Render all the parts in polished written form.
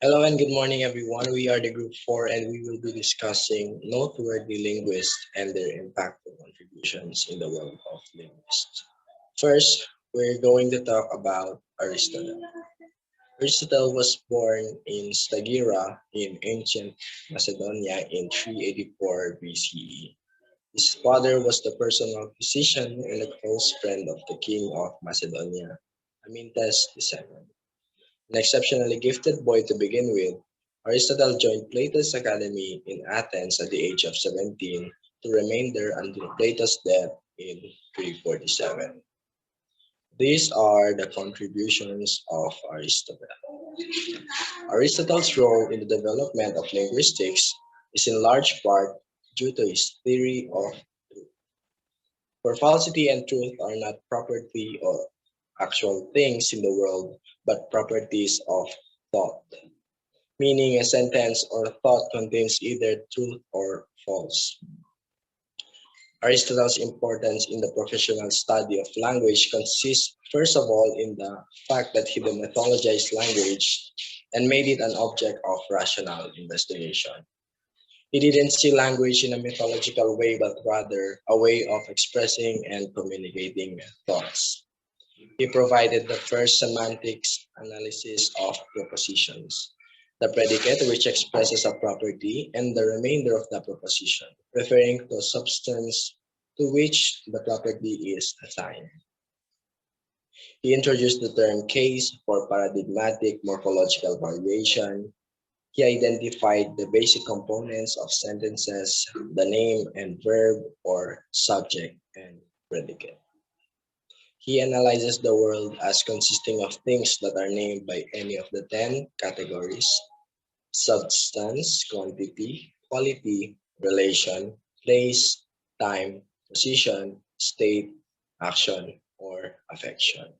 Hello and good morning, everyone. We are the Group 4 and we will be discussing noteworthy linguists and their impactful contributions in the world of linguists. First, we're going to talk about Aristotle. Aristotle was born in Stagira in ancient Macedonia in 384 BCE. His father was the personal physician and a close friend of the king of Macedonia, Amyntas II. An exceptionally gifted boy to begin with, Aristotle joined Plato's academy in Athens at the age of 17 to remain there until Plato's death in 347. These are the contributions of Aristotle. Aristotle's role in the development of linguistics is in large part due to his theory of truth. For falsity and truth are not property or actual things in the world, but properties of thought, meaning a sentence or thought contains either truth or false. Aristotle's importance in the professional study of language consists first of all in the fact that he demythologized language and made it an object of rational investigation. He didn't see language in a mythological way, but rather a way of expressing and communicating thoughts. He provided the first semantics analysis of propositions, the predicate which expresses a property and the remainder of the proposition, referring to substance to which the property is assigned. He introduced the term case for paradigmatic morphological variation. He identified the basic components of sentences, the name and verb or subject and predicate. He analyzes the world as consisting of things that are named by any of the 10 categories: substance, quantity, quality, relation, place, time, position, state, action, or affection.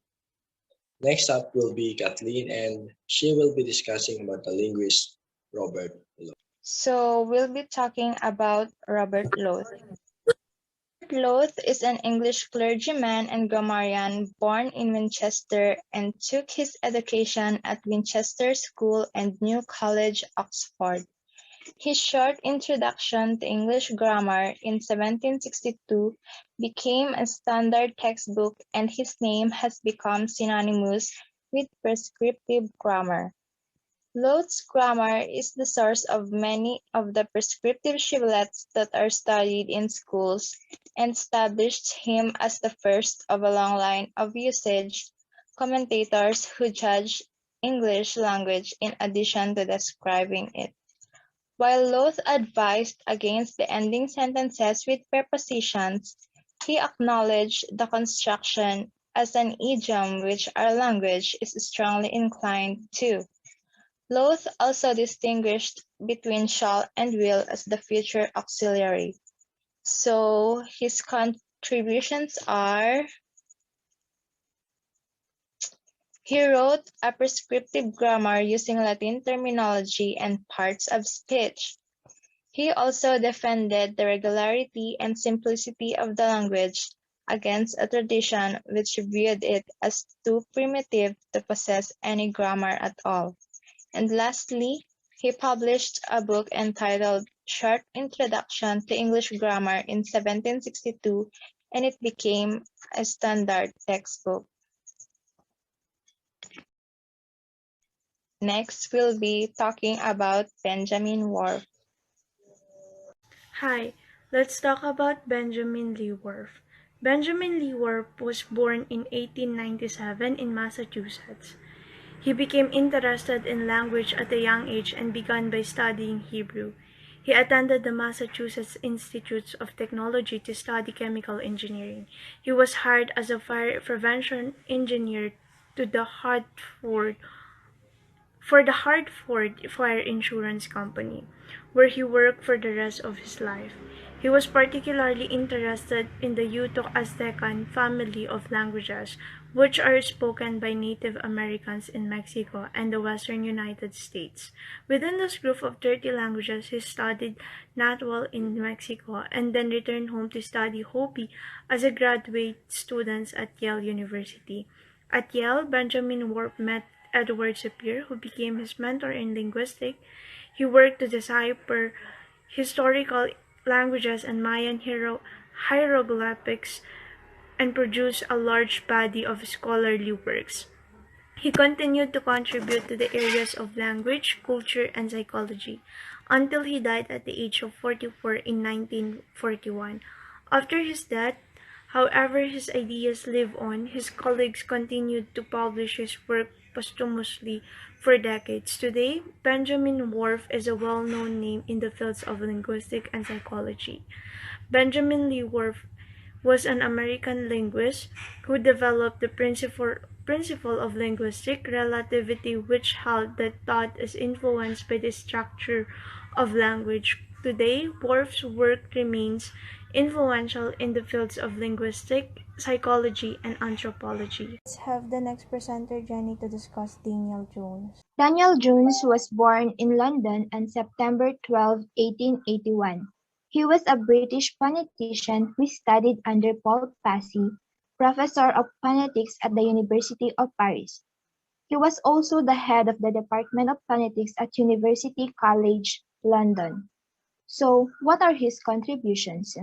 Next up will be Kathleen, and she will be discussing about the linguist Robert Lowe. So we'll be talking about Robert Loth. Loth is an English clergyman and grammarian born in Winchester and took his education at Winchester School and New College, Oxford. His short introduction to English grammar in 1762 became a standard textbook, and his name has become synonymous with prescriptive grammar. Loth's grammar is the source of many of the prescriptive shibboleths that are studied in schools, and established him as the first of a long line of usage commentators who judge English language in addition to describing it. While Loth advised against the ending sentences with prepositions, he acknowledged the construction as an idiom which our language is strongly inclined to. Loth also distinguished between shall and will as the future auxiliary. So his contributions are: he wrote a prescriptive grammar using Latin terminology and parts of speech. He also defended the regularity and simplicity of the language against a tradition which viewed it as too primitive to possess any grammar at all. And lastly, he published a book entitled Short Introduction to English Grammar in 1762, and it became a standard textbook. Next, we'll be talking about Benjamin Whorf. Hi, let's talk about Benjamin Lee Whorf. Benjamin Lee Whorf was born in 1897 in Massachusetts. He became interested in language at a young age and began by studying Hebrew. He attended the Massachusetts Institute of Technology to study chemical engineering. He was hired as a fire prevention engineer to the Hartford Fire Insurance Company, where he worked for the rest of his life. He was particularly interested in the Uto-Aztecan family of languages, which are spoken by Native Americans in Mexico and the western United States. Within this group of 30 languages, he studied Nahuatl in Mexico and then returned home to study Hopi as a graduate student at Yale University. At Yale, Benjamin Whorf met Edward Sapir, who became his mentor in linguistics. He worked to decipher historical languages and Mayan hieroglyphics and produced a large body of scholarly works. He continued to contribute to the areas of language, culture, and psychology until he died at the age of 44 in 1941. After his death, however, his ideas live on. His colleagues continued to publish his work posthumously for decades. Today, Benjamin Whorf is a well-known name in the fields of linguistics and psychology. Benjamin Lee Whorf was an American linguist who developed the principle of linguistic relativity, which held that thought is influenced by the structure of language. Today, Whorf's work remains influential in the fields of linguistics, psychology, and anthropology. Let's have the next presenter, Jenny, to discuss Daniel Jones. Daniel Jones was born in London on September 12, 1881. He was a British phonetician who studied under Paul Passy, professor of phonetics at the University of Paris. He was also the head of the Department of Phonetics at University College London. So, what are his contributions?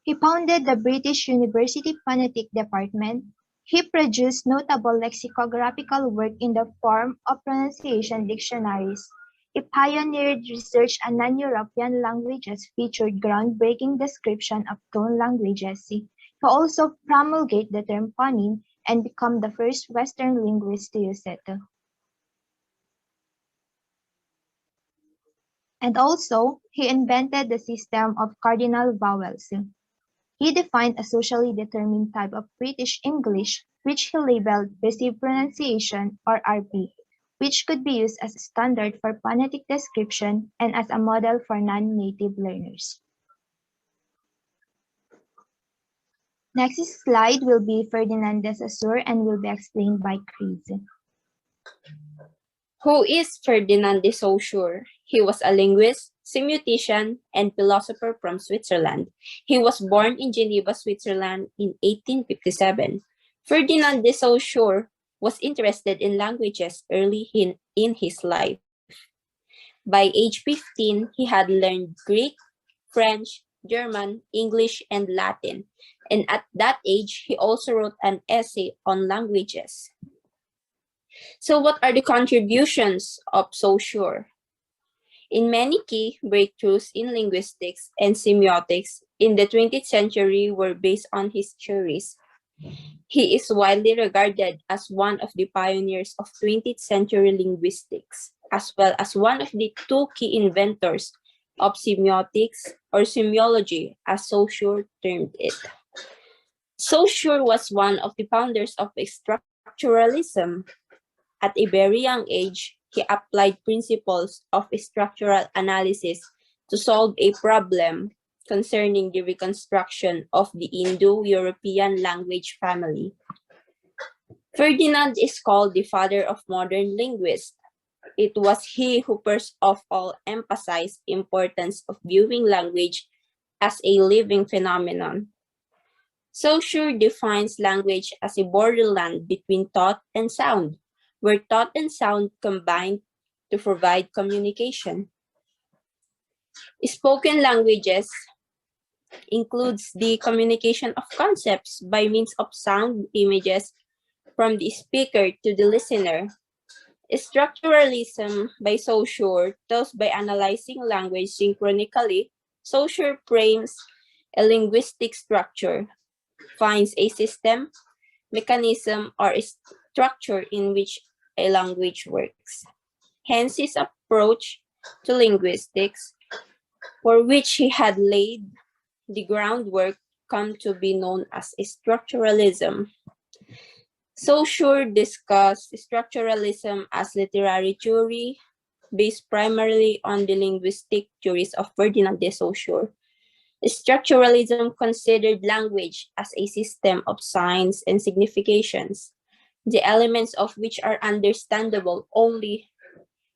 He founded the British University Phonetic Department. He produced notable lexicographical work in the form of pronunciation dictionaries. He pioneered research on non-European languages, featured groundbreaking description of tone languages. He also promulgated the term phoneme and became the first Western linguist to use it. And also, he invented the system of cardinal vowels. He defined a socially determined type of British English, which he labeled received pronunciation, or RP, which could be used as a standard for phonetic description and as a model for non-native learners. Next slide will be Ferdinand de Saussure and will be explained by Chris. Who is Ferdinand de Saussure? He was a linguist, semiotician, and philosopher from Switzerland. He was born in Geneva, Switzerland in 1857. Ferdinand de Saussure was interested in languages early in his life. By age 15, he had learned Greek, French, German, English, and Latin. And at that age, he also wrote an essay on languages. So what are the contributions of Saussure? In many key breakthroughs in linguistics and semiotics in the 20th century were based on his theories. He is widely regarded as one of the pioneers of 20th century linguistics, as well as one of the two key inventors of semiotics, or semiology, as Saussure termed it. Saussure was one of the founders of structuralism. At a very young age, he applied principles of structural analysis to solve a problem concerning the reconstruction of the Indo-European language family. Ferdinand is called the father of modern linguists. It was he who first of all emphasized the importance of viewing language as a living phenomenon. Saussure defines language as a borderland between thought and sound, where thought and sound combine to provide communication. Spoken languages includes the communication of concepts by means of sound images from the speaker to the listener. Structuralism by Saussure tells by analyzing language synchronically. Saussure frames a linguistic structure, finds a system, mechanism, or a structure in which a language works. Hence his approach to linguistics, for which he had laid the groundwork, come to be known as structuralism. Saussure discussed structuralism as literary theory based primarily on the linguistic theories of Ferdinand de Saussure. Structuralism considered language as a system of signs and significations, the elements of which are understandable only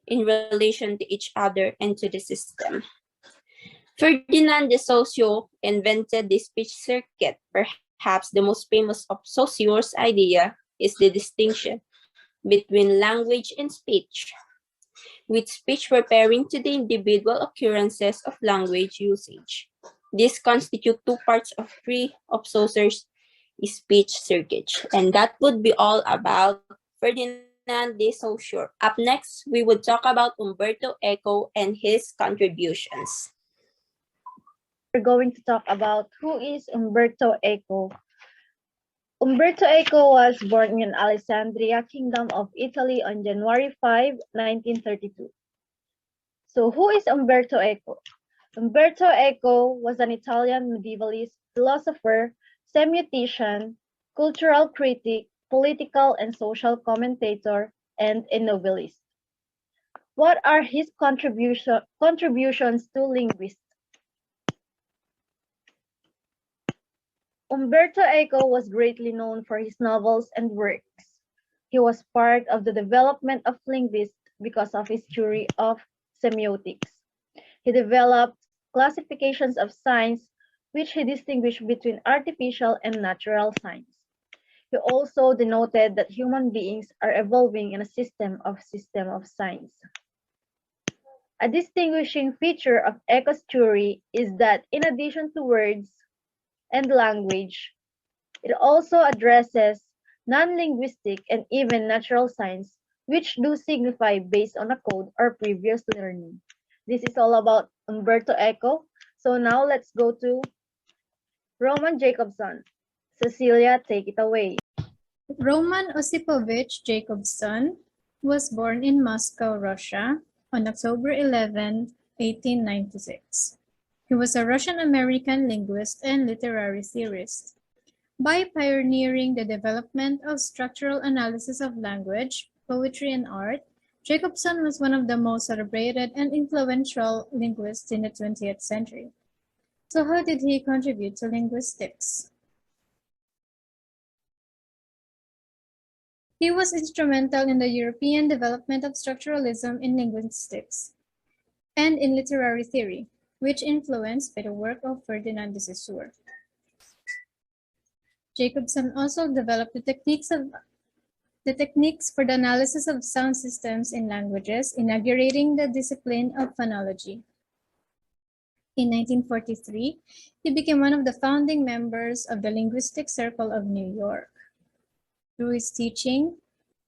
in relation to each other and to the system. Ferdinand de Saussure invented the speech circuit, perhaps perhaps the most famous of Saussure's idea is the distinction between language and speech, with speech referring to the individual occurrences of language usage. These constitute two parts of three of Saussure's speech circuits, and that would be all about Ferdinand de Saussure. Up next, we would talk about Umberto Eco and his contributions. We're going to talk about who is Umberto Eco. Umberto Eco was born in Alessandria, Kingdom of Italy on January 5, 1932. So who is Umberto Eco? Umberto Eco was an Italian medievalist, philosopher, semiotician, cultural critic, political and social commentator, and a novelist. What are his contributions to linguistics? Umberto Eco was greatly known for his novels and works. He was part of the development of linguistics because of his theory of semiotics. He developed classifications of signs, which he distinguished between artificial and natural signs. He also denoted that human beings are evolving in a system of signs. A distinguishing feature of Eco's theory is that in addition to words and language, it also addresses non-linguistic and even natural signs, which do signify based on a code or previous learning. This is all about Umberto Eco. So now let's go to Roman Jacobson. Cecilia, take it away. Roman Osipovich Jacobson was born in Moscow, Russia on October 11, 1896. He was a Russian-American linguist and literary theorist. By pioneering the development of structural analysis of language, poetry, and art, Jacobson was one of the most celebrated and influential linguists in the 20th century. So how did he contribute to linguistics? He was instrumental in the European development of structuralism in linguistics and in literary theory, which influenced by the work of Ferdinand de Saussure. Jacobson also developed the techniques for the analysis of sound systems in languages, inaugurating the discipline of phonology. In 1943, he became one of the founding members of the Linguistic Circle of New York. Through his teaching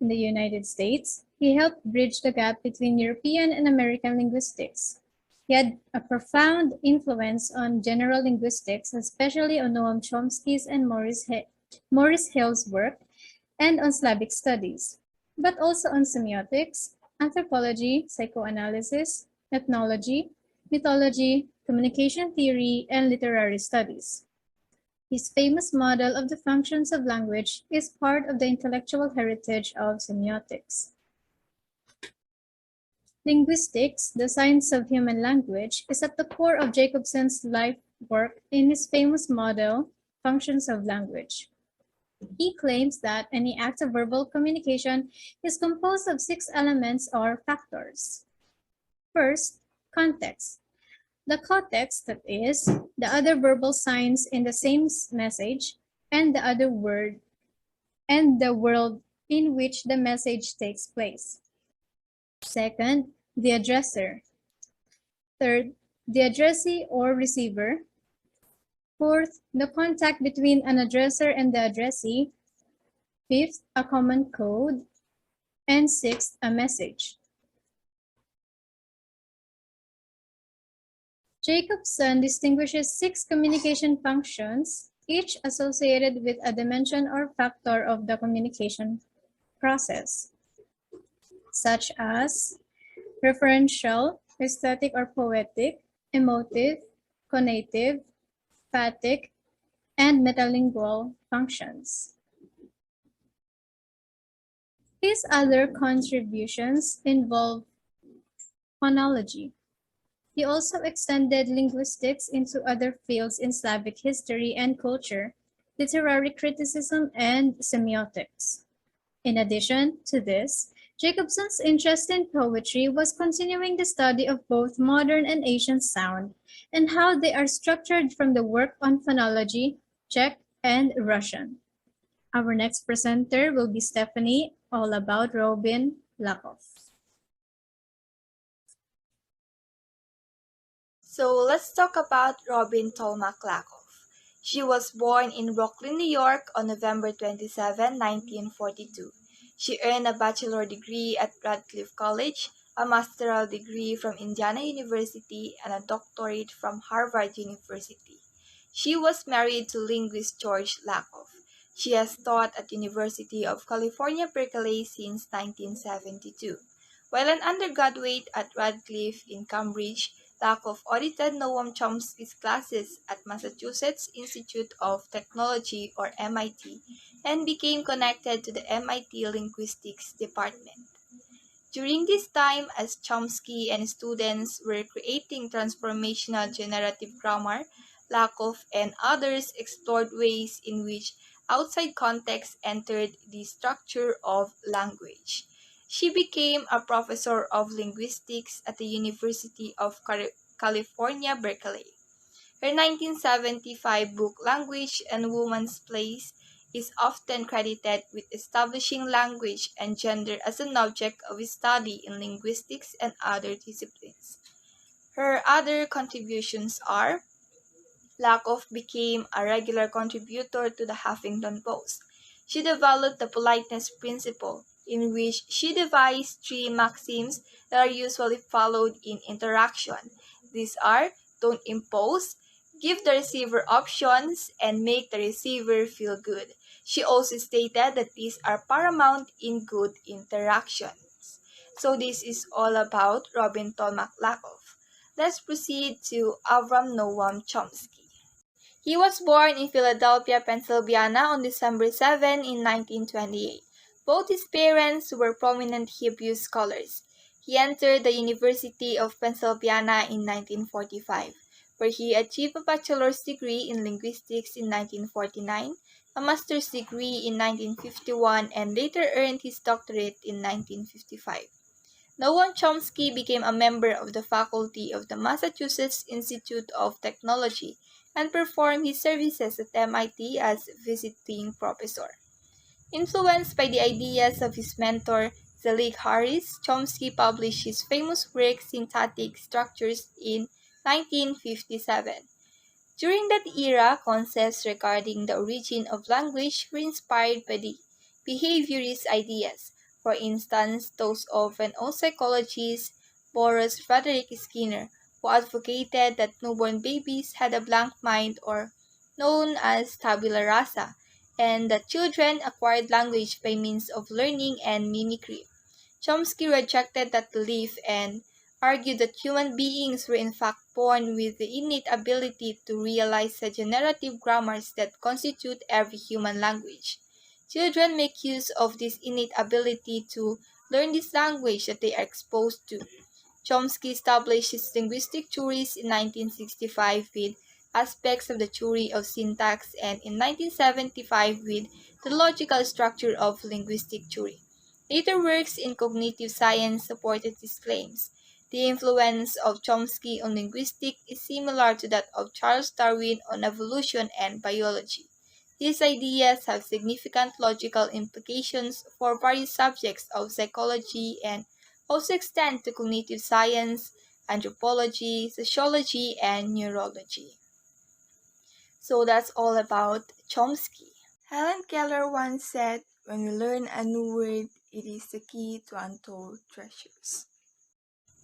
in the United States, he helped bridge the gap between European and American linguistics. He had a profound influence on general linguistics, especially on Noam Chomsky's and Maurice Hill's work, and on Slavic studies, but also on semiotics, anthropology, psychoanalysis, ethnology, mythology, communication theory, and literary studies. His famous model of the functions of language is part of the intellectual heritage of semiotics. Linguistics, the science of human language, is at the core of Jacobson's life work in his famous model, Functions of Language. He claims that any act of verbal communication is composed of 6 elements or factors. First, context. The context, that is, the other verbal signs in the same message, and the other word, and the world in which the message takes place. Second, the addresser. Third, the addressee or receiver. Fourth, the contact between an addresser and the addressee. Fifth, a common code. And sixth, a message. Jacobson distinguishes 6 communication functions, each associated with a dimension or factor of the communication process, such as referential, aesthetic or poetic, emotive, conative, emphatic, and metalingual functions. His other contributions involve phonology. He also extended linguistics into other fields in Slavic history and culture, literary criticism, and semiotics. In addition to this, Jacobson's interest in poetry was continuing the study of both modern and ancient sound and how they are structured from the work on phonology, Czech, and Russian. Our next presenter will be Stephanie, all about Robin Lakov. So let's talk about Robin Tolmack Lakov. She was born in Brooklyn, New York on November 27, 1942. She earned a bachelor degree at Radcliffe College, a master's degree from Indiana University, and a doctorate from Harvard University. She was married to linguist George Lakov. She has taught at University of California, Berkeley since 1972. While an undergraduate at Radcliffe in Cambridge, Lakov audited Noam Chomsky's classes at Massachusetts Institute of Technology or MIT and became connected to the MIT Linguistics Department. During this time, as Chomsky and students were creating transformational generative grammar, Lakov and others explored ways in which outside context entered the structure of language. She became a professor of linguistics at the University of California, Berkeley. Her 1975 book Language and Woman's Place is often credited with establishing language and gender as an object of study in linguistics and other disciplines. Her other contributions are Lakoff became a regular contributor to the Huffington Post. She developed the politeness principle, in which she devised three maxims that are usually followed in interaction. These are don't impose, give the receiver options, and make the receiver feel good. She also stated that these are paramount in good interactions. So this is all about Robin Tomac Lakoff. Let's proceed to Avram Noam Chomsky. He was born in Philadelphia, Pennsylvania on December 7 in 1928. Both his parents were prominent Hebrew scholars. He entered the University of Pennsylvania in 1945, where he achieved a bachelor's degree in linguistics in 1949, a master's degree in 1951, and later earned his doctorate in 1955. Noam Chomsky became a member of the faculty of the Massachusetts Institute of Technology and performed his services at MIT as visiting professor. Influenced by the ideas of his mentor, Zelig Harris, Chomsky published his famous work Syntactic Structures in 1957. During that era, concepts regarding the origin of language were inspired by the behaviorist ideas, for instance, those of an old psychologist, Boris Frederick Skinner, who advocated that newborn babies had a blank mind or known as tabula rasa, and that children acquired language by means of learning and mimicry. Chomsky rejected that belief and argued that human beings were in fact born with the innate ability to realize the generative grammars that constitute every human language. Children make use of this innate ability to learn this language that they are exposed to. Chomsky established his linguistic theories in 1965 with aspects of the theory of syntax and in 1975 with the logical structure of linguistic theory. Later works in cognitive science supported these claims. The influence of Chomsky on linguistics is similar to that of Charles Darwin on evolution and biology. These ideas have significant logical implications for various subjects of psychology and also extend to cognitive science, anthropology, sociology, and neurology. So that's all about Chomsky. Helen Keller once said, when we learn a new word, it is the key to untold treasures.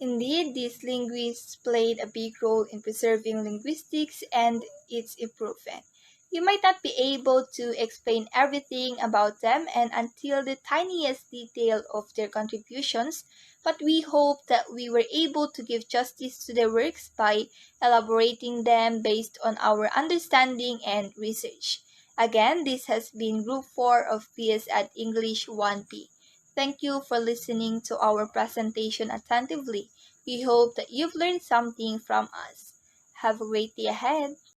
Indeed, these linguists played a big role in preserving linguistics and its improvement. You might not be able to explain everything about them and until the tiniest detail of their contributions, but we hope that we were able to give justice to their works by elaborating them based on our understanding and research. Again, this has been Group 4 of BSED English 1B. Thank you for listening to our presentation attentively. We hope that you've learned something from us. Have a great day ahead.